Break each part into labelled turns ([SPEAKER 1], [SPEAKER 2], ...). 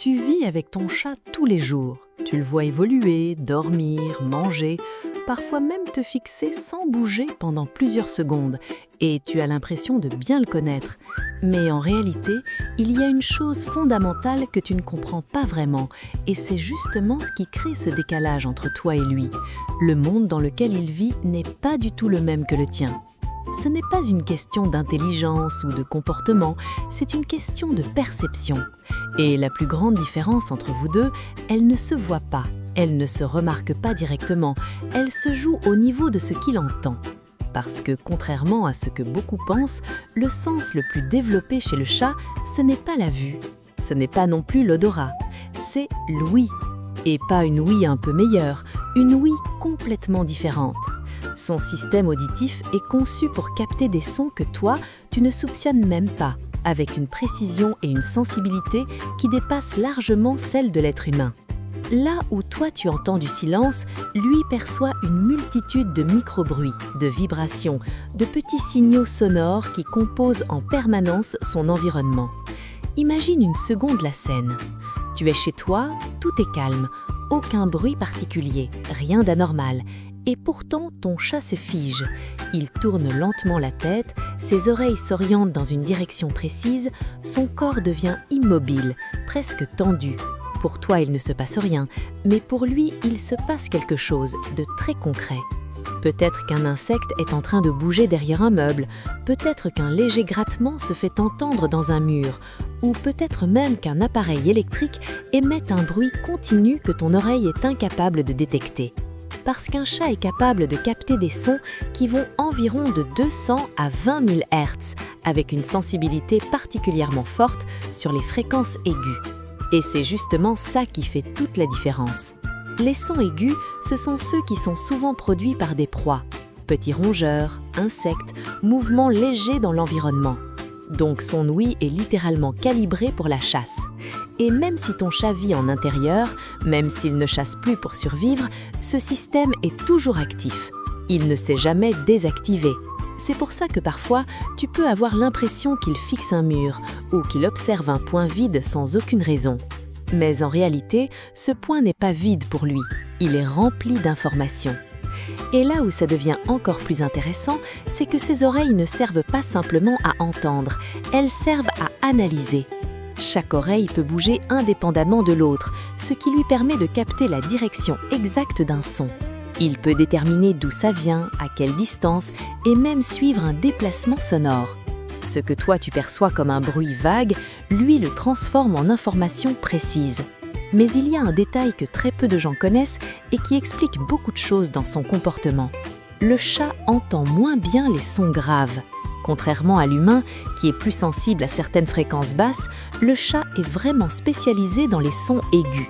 [SPEAKER 1] Tu vis avec ton chat tous les jours. Tu le vois évoluer, dormir, manger, parfois même te fixer sans bouger pendant plusieurs secondes, et tu as l'impression de bien le connaître. Mais en réalité, il y a une chose fondamentale que tu ne comprends pas vraiment, et c'est justement ce qui crée ce décalage entre toi et lui. Le monde dans lequel il vit n'est pas du tout le même que le tien. Ce n'est pas une question d'intelligence ou de comportement, c'est une question de perception. Et la plus grande différence entre vous deux, elle ne se voit pas, elle ne se remarque pas directement, elle se joue au niveau de ce qu'il entend. Parce que contrairement à ce que beaucoup pensent, le sens le plus développé chez le chat, ce n'est pas la vue, ce n'est pas non plus l'odorat, c'est l'ouïe. Et pas une ouïe un peu meilleure, une ouïe complètement différente. Son système auditif est conçu pour capter des sons que toi, tu ne soupçonnes même pas, avec une précision et une sensibilité qui dépassent largement celle de l'être humain. Là où toi tu entends du silence, lui perçoit une multitude de micro-bruits, de vibrations, de petits signaux sonores qui composent en permanence son environnement. Imagine une seconde la scène. Tu es chez toi, tout est calme, aucun bruit particulier, rien d'anormal. Et pourtant, ton chat se fige. Il tourne lentement la tête, ses oreilles s'orientent dans une direction précise, son corps devient immobile, presque tendu. Pour toi, il ne se passe rien, mais pour lui, il se passe quelque chose de très concret. Peut-être qu'un insecte est en train de bouger derrière un meuble, peut-être qu'un léger grattement se fait entendre dans un mur, ou peut-être même qu'un appareil électrique émet un bruit continu que ton oreille est incapable de détecter. Parce qu'un chat est capable de capter des sons qui vont environ de 200 à 20 000 Hz, avec une sensibilité particulièrement forte sur les fréquences aiguës. Et c'est justement ça qui fait toute la différence. Les sons aigus, ce sont ceux qui sont souvent produits par des proies, petits rongeurs, insectes, mouvements légers dans l'environnement. Donc son ouïe est littéralement calibrée pour la chasse. Et même si ton chat vit en intérieur, même s'il ne chasse plus pour survivre, ce système est toujours actif. Il ne s'est jamais désactivé. C'est pour ça que parfois, tu peux avoir l'impression qu'il fixe un mur ou qu'il observe un point vide sans aucune raison. Mais en réalité, ce point n'est pas vide pour lui. Il est rempli d'informations. Et là où ça devient encore plus intéressant, c'est que ses oreilles ne servent pas simplement à entendre, elles servent à analyser. Chaque oreille peut bouger indépendamment de l'autre, ce qui lui permet de capter la direction exacte d'un son. Il peut déterminer d'où ça vient, à quelle distance, et même suivre un déplacement sonore. Ce que toi tu perçois comme un bruit vague, lui le transforme en information précise. Mais il y a un détail que très peu de gens connaissent et qui explique beaucoup de choses dans son comportement. Le chat entend moins bien les sons graves. Contrairement à l'humain, qui est plus sensible à certaines fréquences basses, le chat est vraiment spécialisé dans les sons aigus.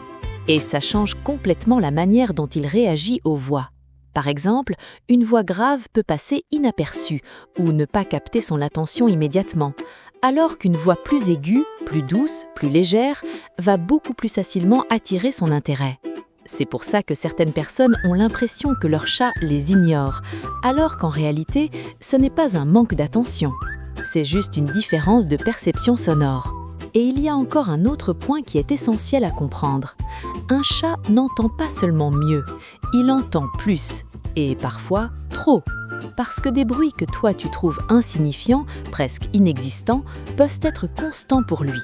[SPEAKER 1] Et ça change complètement la manière dont il réagit aux voix. Par exemple, une voix grave peut passer inaperçue ou ne pas capter son attention immédiatement, alors qu'une voix plus aiguë, plus douce, plus légère, va beaucoup plus facilement attirer son intérêt. C'est pour ça que certaines personnes ont l'impression que leur chat les ignore, alors qu'en réalité, ce n'est pas un manque d'attention. C'est juste une différence de perception sonore. Et il y a encore un autre point qui est essentiel à comprendre. Un chat n'entend pas seulement mieux, il entend plus, et parfois trop. Parce que des bruits que toi tu trouves insignifiants, presque inexistants, peuvent être constants pour lui.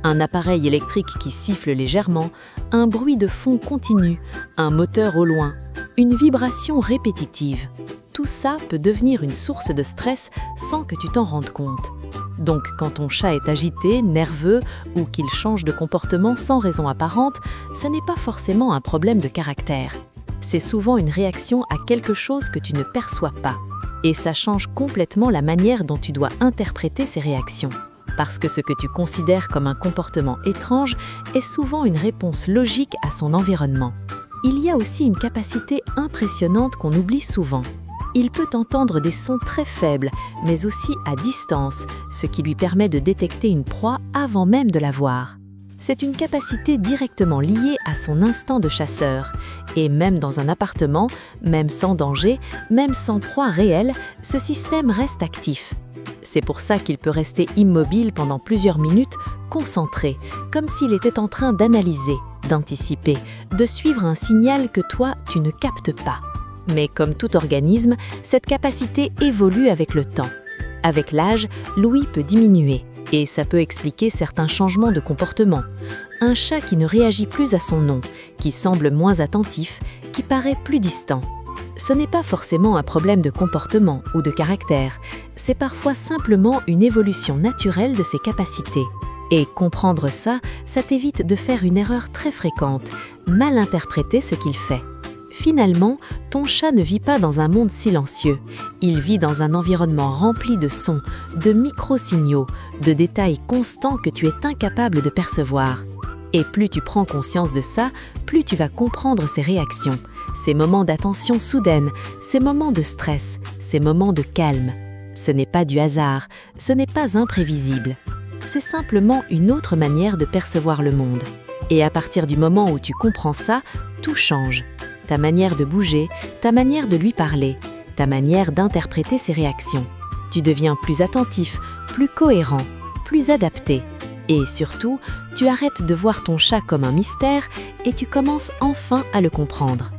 [SPEAKER 1] Un appareil électrique qui siffle légèrement, un bruit de fond continu, un moteur au loin, une vibration répétitive. Tout ça peut devenir une source de stress sans que tu t'en rendes compte. Donc quand ton chat est agité, nerveux ou qu'il change de comportement sans raison apparente, ce n'est pas forcément un problème de caractère. C'est souvent une réaction à quelque chose que tu ne perçois pas. Et ça change complètement la manière dont tu dois interpréter ces réactions. Parce que ce que tu considères comme un comportement étrange est souvent une réponse logique à son environnement. Il y a aussi une capacité impressionnante qu'on oublie souvent. Il peut entendre des sons très faibles, mais aussi à distance, ce qui lui permet de détecter une proie avant même de la voir. C'est une capacité directement liée à son instinct de chasseur. Et même dans un appartement, même sans danger, même sans proie réelle, ce système reste actif. C'est pour ça qu'il peut rester immobile pendant plusieurs minutes, concentré, comme s'il était en train d'analyser, d'anticiper, de suivre un signal que toi, tu ne captes pas. Mais comme tout organisme, cette capacité évolue avec le temps. Avec l'âge, l'ouïe peut diminuer et ça peut expliquer certains changements de comportement. Un chat qui ne réagit plus à son nom, qui semble moins attentif, qui paraît plus distant. Ce n'est pas forcément un problème de comportement ou de caractère, c'est parfois simplement une évolution naturelle de ses capacités. Et comprendre ça, ça t'évite de faire une erreur très fréquente, mal interpréter ce qu'il fait. Finalement, ton chat ne vit pas dans un monde silencieux. Il vit dans un environnement rempli de sons, de micro-signaux, de détails constants que tu es incapable de percevoir. Et plus tu prends conscience de ça, plus tu vas comprendre ses réactions, ces moments d'attention soudaine, ces moments de stress, ces moments de calme. Ce n'est pas du hasard, ce n'est pas imprévisible. C'est simplement une autre manière de percevoir le monde. Et à partir du moment où tu comprends ça, tout change. Ta manière de bouger, ta manière de lui parler, ta manière d'interpréter ses réactions. Tu deviens plus attentif, plus cohérent, plus adapté. Et surtout, tu arrêtes de voir ton chat comme un mystère et tu commences enfin à le comprendre.